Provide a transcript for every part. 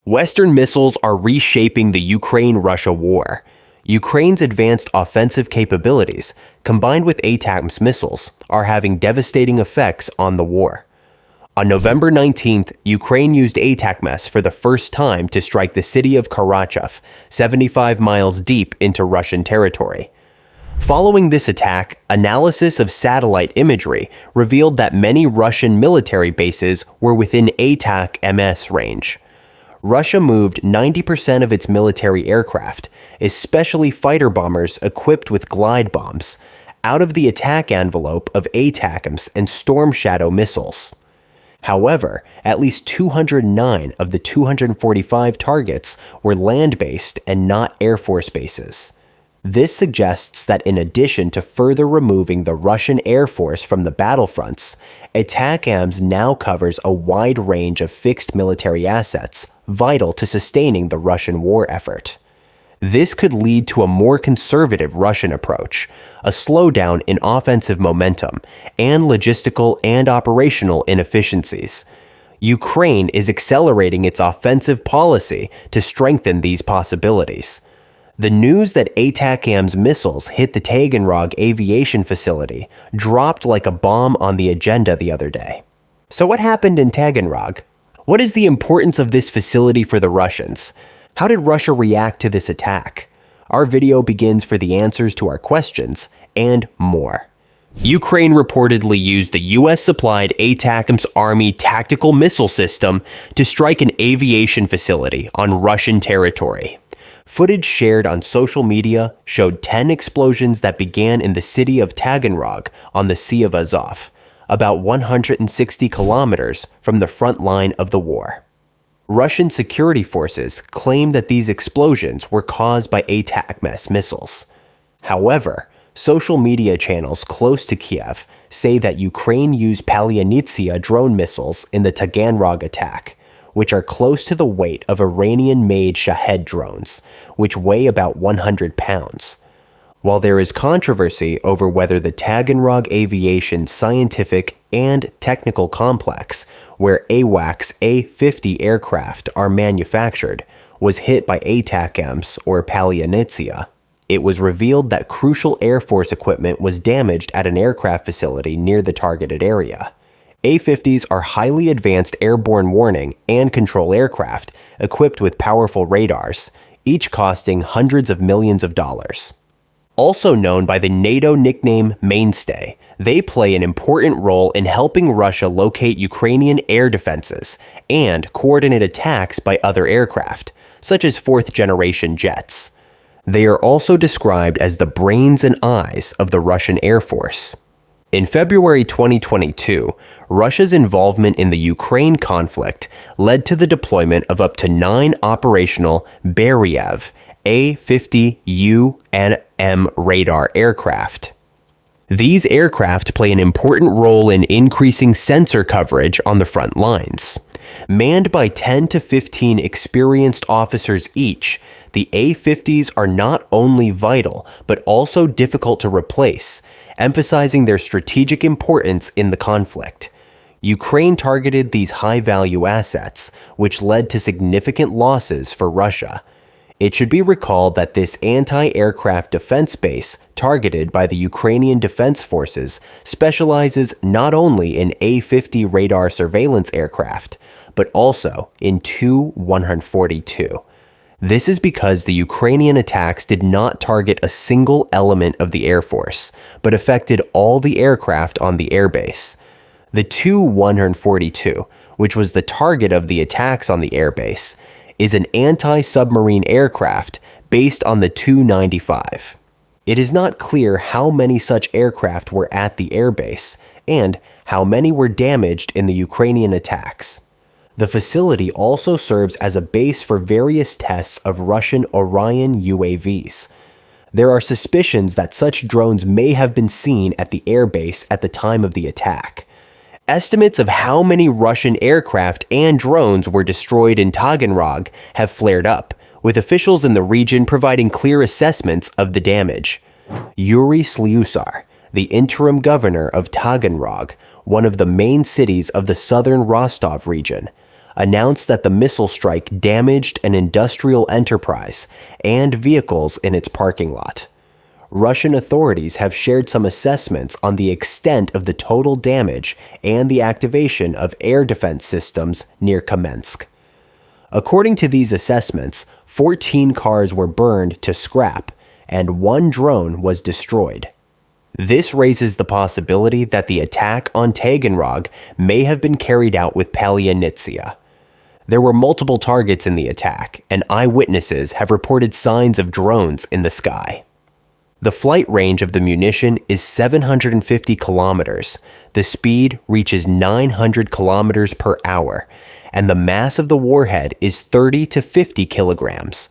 Western missiles are reshaping the Ukraine-Russia war. Ukraine's advanced offensive capabilities, combined with ATACMS missiles, are having devastating effects on the war. On November 19th, Ukraine used ATACMS for the first time to strike the city of Karachev, 75 miles deep into Russian territory. Following this attack, analysis of satellite imagery revealed that many Russian military bases were within ATACMS range. Russia moved 90% of its military aircraft, especially fighter bombers equipped with glide bombs, out of the attack envelope of ATACMS and Storm Shadow missiles. However, at least 209 of the 245 targets were land-based and not Air Force bases. This suggests that in addition to further removing the Russian Air Force from the battlefronts, ATACMS now covers a wide range of fixed military assets vital to sustaining the Russian war effort. This could lead to a more conservative Russian approach, a slowdown in offensive momentum, and logistical and operational inefficiencies. Ukraine is accelerating its offensive policy to strengthen these possibilities. The news that ATACMS missiles hit the Taganrog aviation facility dropped like a bomb on the agenda the other day. So what happened in Taganrog? What is the importance of this facility for the Russians? How did Russia react to this attack? Our video begins for the answers to our questions and more. Ukraine reportedly used the US-supplied ATACMS Army tactical missile system to strike an aviation facility on Russian territory. Footage shared on social media showed 10 explosions that began in the city of Taganrog on the Sea of Azov, about 160 kilometers from the front line of the war. Russian security forces claim that these explosions were caused by ATACMS missiles. However, social media channels close to Kiev say that Ukraine used Palyannitsia drone missiles in the Taganrog attack, which are close to the weight of Iranian-made Shahed drones, which weigh about 100 pounds. While there is controversy over whether the Taganrog Aviation Scientific and Technical Complex, where AWACS A-50 aircraft are manufactured, was hit by ATACMS or Palyannitsia, it was revealed that crucial Air Force equipment was damaged at an aircraft facility near the targeted area. A-50s are highly advanced airborne warning and control aircraft equipped with powerful radars, each costing hundreds of millions of dollars. Also known by the NATO nickname Mainstay, they play an important role in helping Russia locate Ukrainian air defenses and coordinate attacks by other aircraft, such as fourth-generation jets. They are also described as the brains and eyes of the Russian Air Force. In February 2022, Russia's involvement in the Ukraine conflict led to the deployment of up to 9 operational Beriev A-50UNM radar aircraft. These aircraft play an important role in increasing sensor coverage on the front lines. Manned by 10 to 15 experienced officers each, the A-50s are not only vital, but also difficult to replace, emphasizing their strategic importance in the conflict. Ukraine targeted these high-value assets, which led to significant losses for Russia. It should be recalled that this anti-aircraft defense base targeted by the Ukrainian Defense Forces specializes not only in A-50 radar surveillance aircraft, but also in Tu-142. This is because the Ukrainian attacks did not target a single element of the Air Force, but affected all the aircraft on the airbase. The Tu-142, which was the target of the attacks on the airbase, is an anti-submarine aircraft based on the Tu-95. It is not clear how many such aircraft were at the airbase and how many were damaged in the Ukrainian attacks. The facility also serves as a base for various tests of Russian Orion UAVs. There are suspicions that such drones may have been seen at the airbase at the time of the attack. Estimates of how many Russian aircraft and drones were destroyed in Taganrog have flared up, with officials in the region providing clear assessments of the damage. Yuri Slyusar, the interim governor of Taganrog, one of the main cities of the southern Rostov region, announced that the missile strike damaged an industrial enterprise and vehicles in its parking lot. Russian authorities have shared some assessments on the extent of the total damage and the activation of air defense systems near Kamensk. According to these assessments, 14 cars were burned to scrap, and 1 drone was destroyed. This raises the possibility that the attack on Taganrog may have been carried out with Palianitsia. There were multiple targets in the attack, and eyewitnesses have reported signs of drones in the sky. The flight range of the munition is 750 kilometers, the speed reaches 900 kilometers per hour, and the mass of the warhead is 30 to 50 kilograms.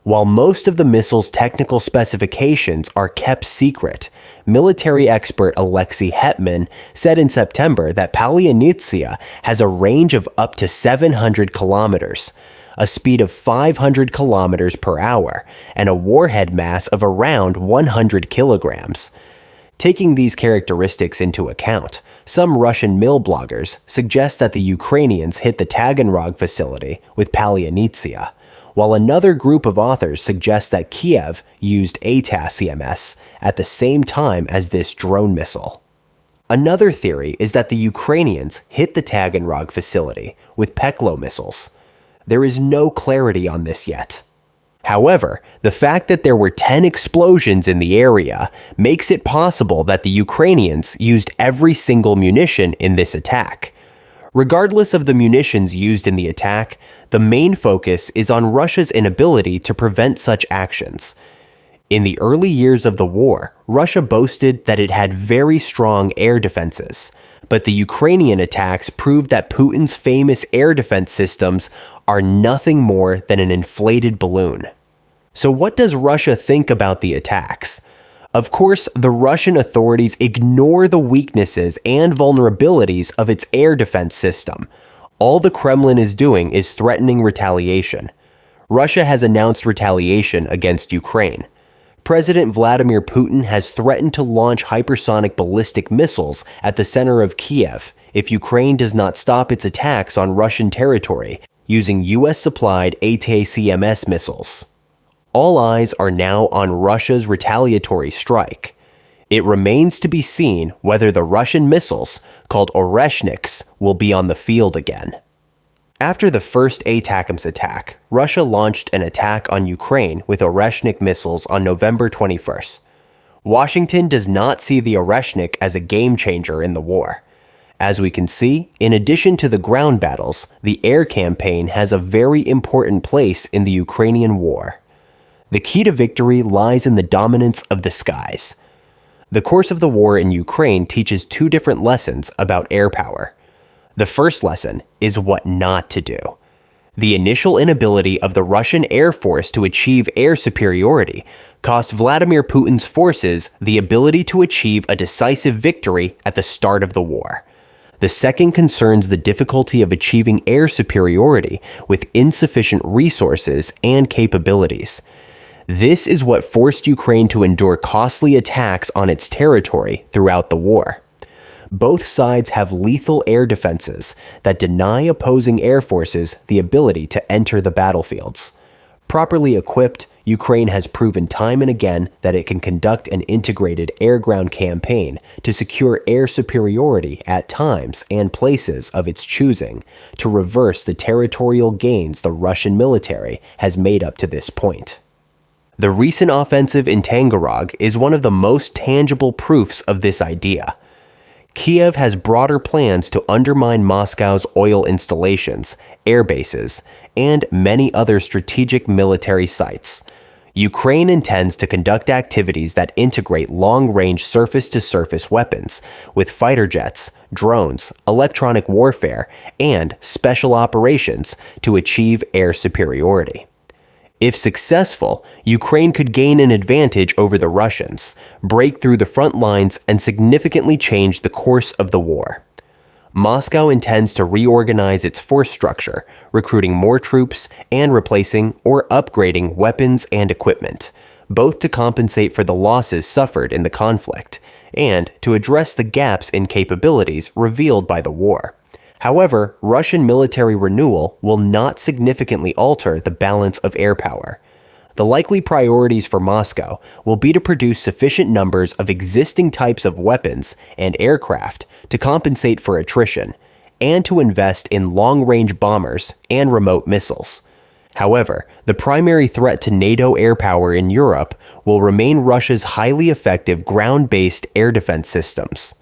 While most of the missile's technical specifications are kept secret, military expert Alexei Hetman said in September that Palianitsia has a range of up to 700 kilometers, a speed of 500 kilometers per hour, and a warhead mass of around 100 kilograms. Taking these characteristics into account, some Russian mill bloggers suggest that the Ukrainians hit the Taganrog facility with Palianitsia, while another group of authors suggests that Kiev used ATACMS at the same time as this drone missile. Another theory is that the Ukrainians hit the Taganrog facility with Peklo missiles. There is no clarity on this yet. However, the fact that there were 10 explosions in the area makes it possible that the Ukrainians used every single munition in this attack. Regardless of the munitions used in the attack, the main focus is on Russia's inability to prevent such actions. In the early years of the war, Russia boasted that it had very strong air defenses, but the Ukrainian attacks proved that Putin's famous air defense systems are nothing more than an inflated balloon. So what does Russia think about the attacks? Of course, the Russian authorities ignore the weaknesses and vulnerabilities of its air defense system. All the Kremlin is doing is threatening retaliation. Russia has announced retaliation against Ukraine. President Vladimir Putin has threatened to launch hypersonic ballistic missiles at the center of Kiev if Ukraine does not stop its attacks on Russian territory using US-supplied ATACMS missiles. All eyes are now on Russia's retaliatory strike. It remains to be seen whether the Russian missiles, called Oreshniks, will be on the field again. After the first ATACMS attack, Russia launched an attack on Ukraine with Oreshnik missiles on November 21st. Washington does not see the Oreshnik as a game changer in the war. As we can see, in addition to the ground battles, the air campaign has a very important place in the Ukrainian war. The key to victory lies in the dominance of the skies. The course of the war in Ukraine teaches 2 different lessons about air power. The first lesson is what not to do. The initial inability of the Russian Air Force to achieve air superiority cost Vladimir Putin's forces the ability to achieve a decisive victory at the start of the war. The second concerns the difficulty of achieving air superiority with insufficient resources and capabilities. This is what forced Ukraine to endure costly attacks on its territory throughout the war. Both sides have lethal air defenses that deny opposing air forces the ability to enter the battlefields. Properly equipped, Ukraine has proven time and again that it can conduct an integrated air-ground campaign to secure air superiority at times and places of its choosing to reverse the territorial gains the Russian military has made up to this point. The recent offensive in Taganrog is one of the most tangible proofs of this idea. Kiev has broader plans to undermine Moscow's oil installations, air bases, and many other strategic military sites. Ukraine intends to conduct activities that integrate long-range surface-to-surface weapons with fighter jets, drones, electronic warfare, and special operations to achieve air superiority. If successful, Ukraine could gain an advantage over the Russians, break through the front lines, and significantly change the course of the war. Moscow intends to reorganize its force structure, recruiting more troops and replacing or upgrading weapons and equipment, both to compensate for the losses suffered in the conflict and to address the gaps in capabilities revealed by the war. However, Russian military renewal will not significantly alter the balance of air power. The likely priorities for Moscow will be to produce sufficient numbers of existing types of weapons and aircraft to compensate for attrition, and to invest in long-range bombers and remote missiles. However, the primary threat to NATO air power in Europe will remain Russia's highly effective ground-based air defense systems.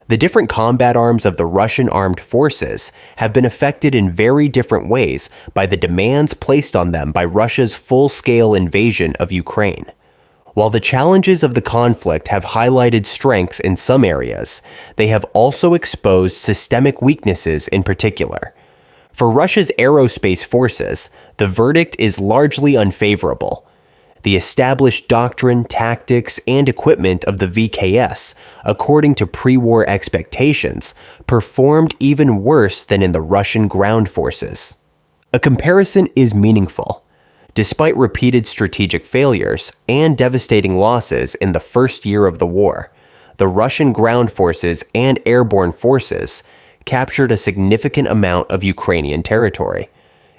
The different combat arms of the Russian armed forces have been affected in very different ways by the demands placed on them by Russia's full-scale invasion of Ukraine. While the challenges of the conflict have highlighted strengths in some areas, they have also exposed systemic weaknesses in particular. For Russia's aerospace forces, the verdict is largely unfavorable. The established doctrine, tactics, and equipment of the VKS, according to pre-war expectations, performed even worse than in the Russian ground forces. A comparison is meaningful. Despite repeated strategic failures and devastating losses in the first year of the war, the Russian ground forces and airborne forces captured a significant amount of Ukrainian territory,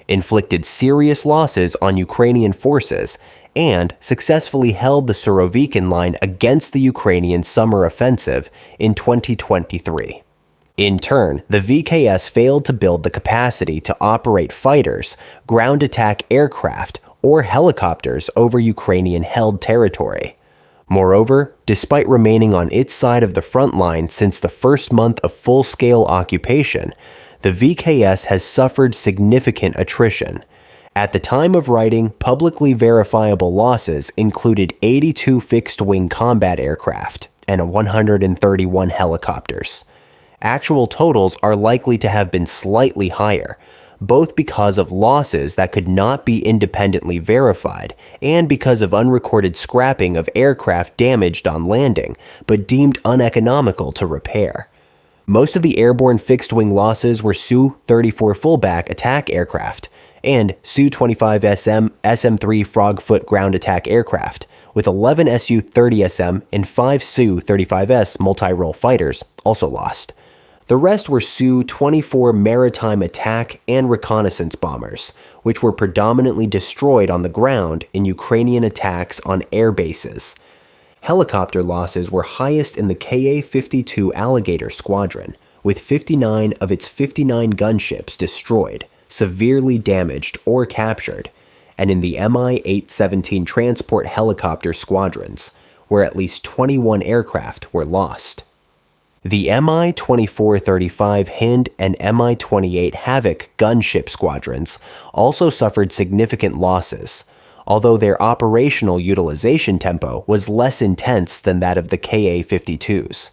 inflicted serious losses on Ukrainian forces, and successfully held the Surovikin line against the Ukrainian summer offensive in 2023. In turn, the VKS failed to build the capacity to operate fighters, ground attack aircraft, or helicopters over Ukrainian-held territory. Moreover, despite remaining on its side of the front line since the first month of full-scale occupation, the VKS has suffered significant attrition. At the time of writing, publicly verifiable losses included 82 fixed-wing combat aircraft and 131 helicopters. Actual totals are likely to have been slightly higher, both because of losses that could not be independently verified and because of unrecorded scrapping of aircraft damaged on landing but deemed uneconomical to repair. Most of the airborne fixed-wing losses were Su-34 fullback attack aircraft and Su-25SM SM-3 Frogfoot ground attack aircraft, with 11 Su-30SM and 5 Su-35S multi-role fighters also lost. The rest were Su-24 maritime attack and reconnaissance bombers, which were predominantly destroyed on the ground in Ukrainian attacks on air bases. Helicopter losses were highest in the Ka-52 Alligator Squadron, with 59 of its 59 gunships destroyed, severely damaged, or captured, and in the Mi-817 transport helicopter squadrons, where at least 21 aircraft were lost. The Mi-2435 Hind and Mi-28 Havoc gunship squadrons also suffered significant losses, although their operational utilization tempo was less intense than that of the Ka-52s.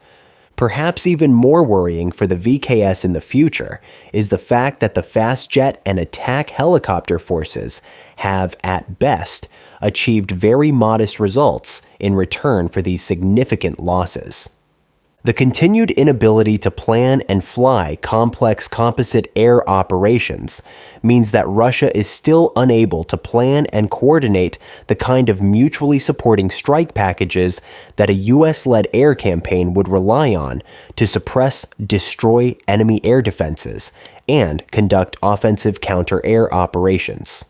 Perhaps even more worrying for the VKS in the future is the fact that the fast jet and attack helicopter forces have, at best, achieved very modest results in return for these significant losses. The continued inability to plan and fly complex composite air operations means that Russia is still unable to plan and coordinate the kind of mutually supporting strike packages that a US-led air campaign would rely on to suppress, destroy enemy air defenses, and conduct offensive counter-air operations.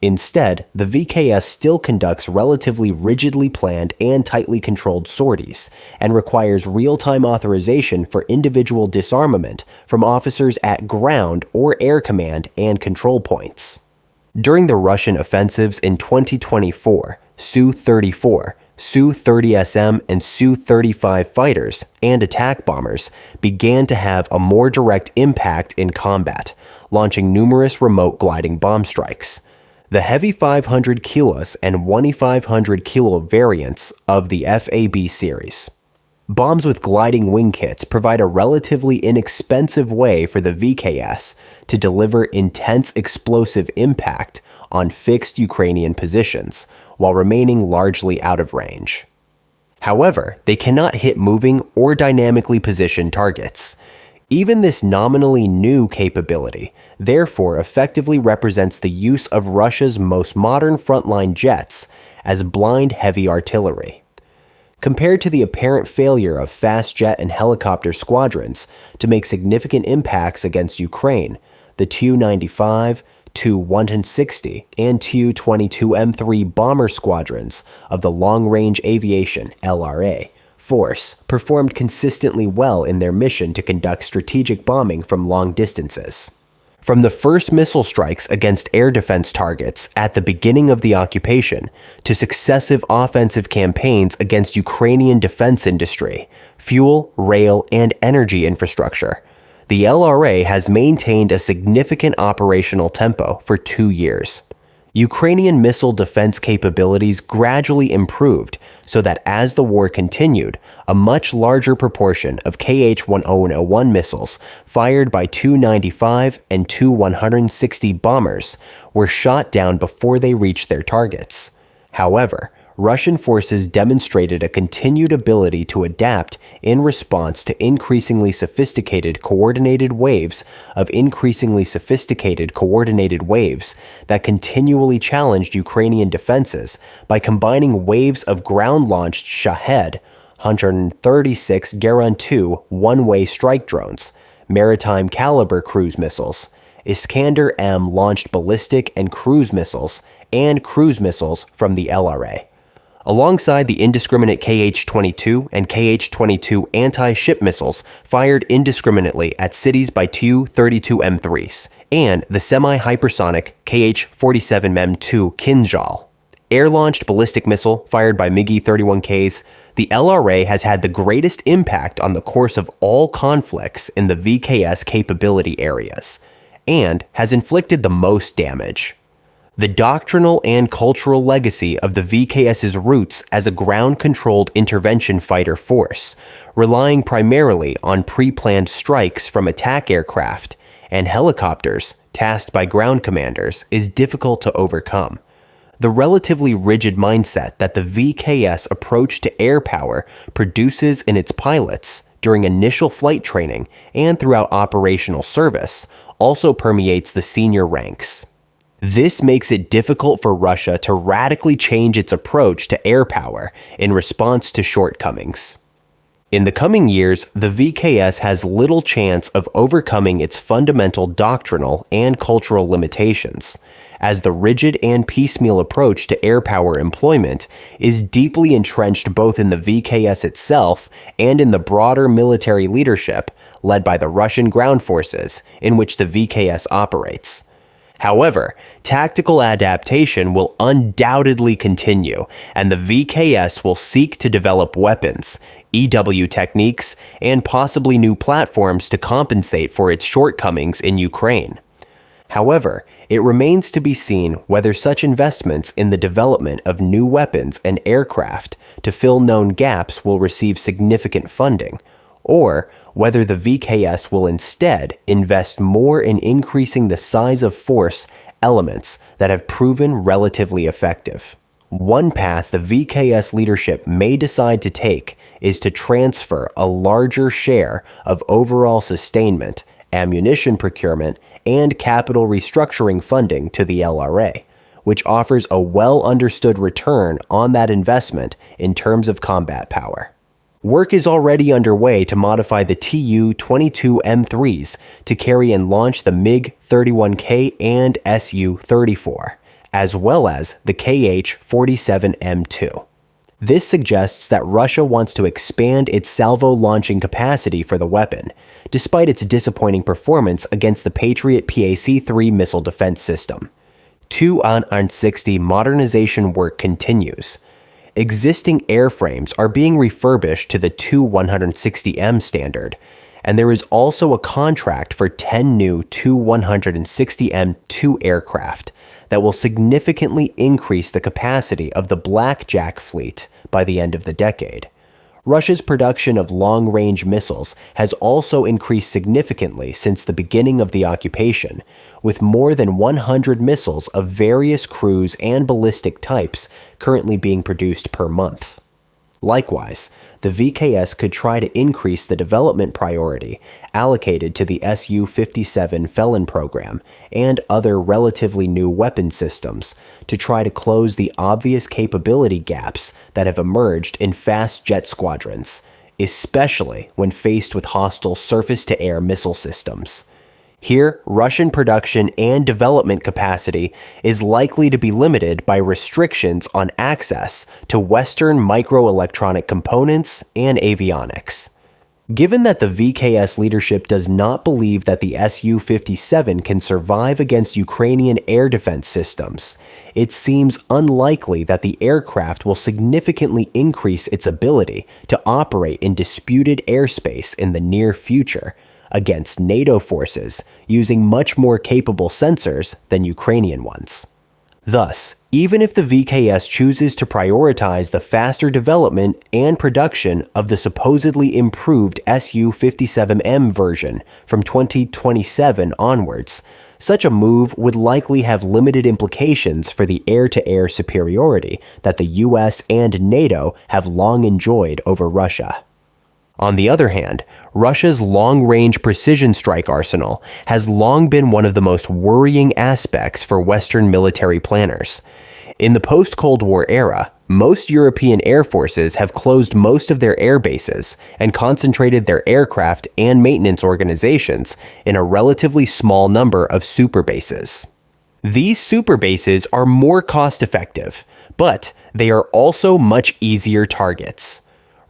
Instead, the VKS still conducts relatively rigidly planned and tightly controlled sorties, and requires real-time authorization for individual disarmament from officers at ground or air command and control points. During the Russian offensives in 2024, Su-34, Su-30SM, and Su-35 fighters and attack bombers began to have a more direct impact in combat, launching numerous remote gliding bomb strikes. The heavy 500 kilos and 1,500 kilo variants of the FAB series. Bombs with gliding wing kits provide a relatively inexpensive way for the VKS to deliver intense explosive impact on fixed Ukrainian positions while remaining largely out of range. However, they cannot hit moving or dynamically positioned targets. Even this nominally new capability, therefore, effectively represents the use of Russia's most modern frontline jets as blind heavy artillery. compared to the apparent failure of fast jet and helicopter squadrons to make significant impacts against Ukraine. The Tu-95, Tu-160, and Tu-22M3 bomber squadrons of the Long Range Aviation (LRA) force performed consistently well in their mission to conduct strategic bombing from long distances. From the first missile strikes against air defense targets at the beginning of the occupation to successive offensive campaigns against Ukrainian defense industry, fuel, rail, and energy infrastructure, the LRA has maintained a significant operational tempo for 2 years. Ukrainian missile defense capabilities gradually improved so that as the war continued, a much larger proportion of Kh-1001 missiles fired by Tu-95 and Tu-160 bombers were shot down before they reached their targets. However, Russian forces demonstrated a continued ability to adapt in response to increasingly sophisticated coordinated waves that continually challenged Ukrainian defenses by combining waves of ground-launched Shahed 136 Garand-2 one-way strike drones, maritime caliber cruise missiles, Iskander-M launched ballistic and cruise missiles from the LRA. Alongside the indiscriminate Kh-22 and Kh-22 anti-ship missiles fired indiscriminately at cities by Tu-32M3s, and the semi-hypersonic Kh-47M2 Kinzhal. Air-launched ballistic missile fired by MiG-31Ks, the LRA has had the greatest impact on the course of all conflicts in the VKS capability areas, and has inflicted the most damage. The doctrinal and cultural legacy of the VKS's roots as a ground-controlled intervention fighter force, relying primarily on pre-planned strikes from attack aircraft and helicopters tasked by ground commanders, is difficult to overcome. The relatively rigid mindset that the VKS approach to air power produces in its pilots during initial flight training and throughout operational service also permeates the senior ranks. This makes it difficult for Russia to radically change its approach to air power in response to shortcomings. In the coming years, the VKS has little chance of overcoming its fundamental doctrinal and cultural limitations, as the rigid and piecemeal approach to air power employment is deeply entrenched both in the VKS itself and in the broader military leadership led by the Russian ground forces in which the VKS operates. However, tactical adaptation will undoubtedly continue, and the VKS will seek to develop weapons, EW techniques, and possibly new platforms to compensate for its shortcomings in Ukraine. However, it remains to be seen whether such investments in the development of new weapons and aircraft to fill known gaps will receive significant funding, or whether the VKS will instead invest more in increasing the size of force elements that have proven relatively effective. One path the VKS leadership may decide to take is to transfer a larger share of overall sustainment, ammunition procurement, and capital restructuring funding to the LRA, which offers a well-understood return on that investment in terms of combat power. Work is already underway to modify the Tu-22M3s to carry and launch the MiG-31K and Su-34, as well as the Kh-47M2. This suggests that Russia wants to expand its salvo launching capacity for the weapon, despite its disappointing performance against the Patriot PAC-3 missile defense system. Tu-160 modernization work continues. Existing airframes are being refurbished to the Tu-160M standard, and there is also a contract for 10 new Tu-160M2 aircraft that will significantly increase the capacity of the Blackjack fleet by the end of the decade. Russia's production of long-range missiles has also increased significantly since the beginning of the occupation, with more than 100 missiles of various cruise and ballistic types currently being produced per month. Likewise, the VKS could try to increase the development priority allocated to the Su-57 Felon program and other relatively new weapon systems to try to close the obvious capability gaps that have emerged in fast jet squadrons, especially when faced with hostile surface-to-air missile systems. Here, Russian production and development capacity is likely to be limited by restrictions on access to Western microelectronic components and avionics. Given that the VKS leadership does not believe that the Su-57 can survive against Ukrainian air defense systems, it seems unlikely that the aircraft will significantly increase its ability to operate in disputed airspace in the near future against NATO forces using much more capable sensors than Ukrainian ones. Thus, even if the VKS chooses to prioritize the faster development and production of the supposedly improved Su-57M version from 2027 onwards, such a move would likely have limited implications for the air-to-air superiority that the US and NATO have long enjoyed over Russia. On the other hand, Russia's long-range precision strike arsenal has long been one of the most worrying aspects for Western military planners. In the post-Cold War era, most European air forces have closed most of their air bases and concentrated their aircraft and maintenance organizations in a relatively small number of superbases. These superbases are more cost-effective, but they are also much easier targets.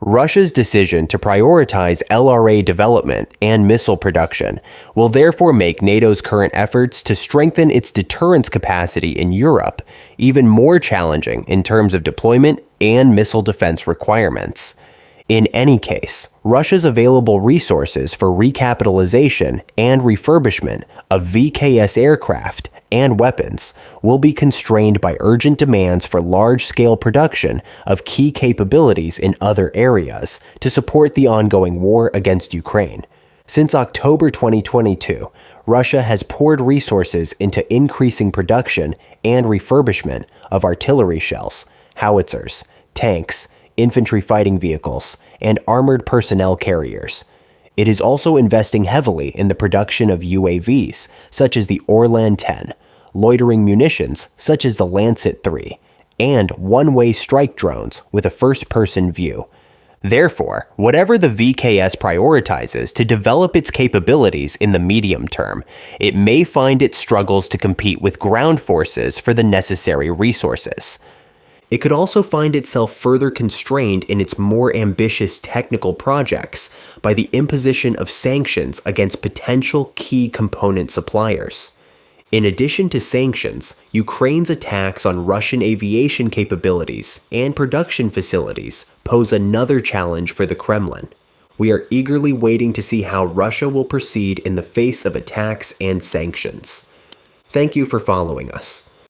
Russia's decision to prioritize LRA development and missile production will therefore make NATO's current efforts to strengthen its deterrence capacity in Europe even more challenging in terms of deployment and missile defense requirements. In any case, Russia's available resources for recapitalization and refurbishment of VKS aircraft and weapons will be constrained by urgent demands for large-scale production of key capabilities in other areas to support the ongoing war against Ukraine. Since October 2022, Russia has poured resources into increasing production and refurbishment of artillery shells, howitzers, tanks, infantry fighting vehicles, and armored personnel carriers. It is also investing heavily in the production of UAVs, such as the Orlan 10, loitering munitions, such as the Lancet 3, and one-way strike drones with a first-person view. Therefore, whatever the VKS prioritizes to develop its capabilities in the medium term, it may find it struggles to compete with ground forces for the necessary resources. It could also find itself further constrained in its more ambitious technical projects by the imposition of sanctions against potential key component suppliers. In addition to sanctions, Ukraine's attacks on Russian aviation capabilities and production facilities pose another challenge for the Kremlin. We are eagerly waiting to see how Russia will proceed in the face of attacks and sanctions. Thank you for following us.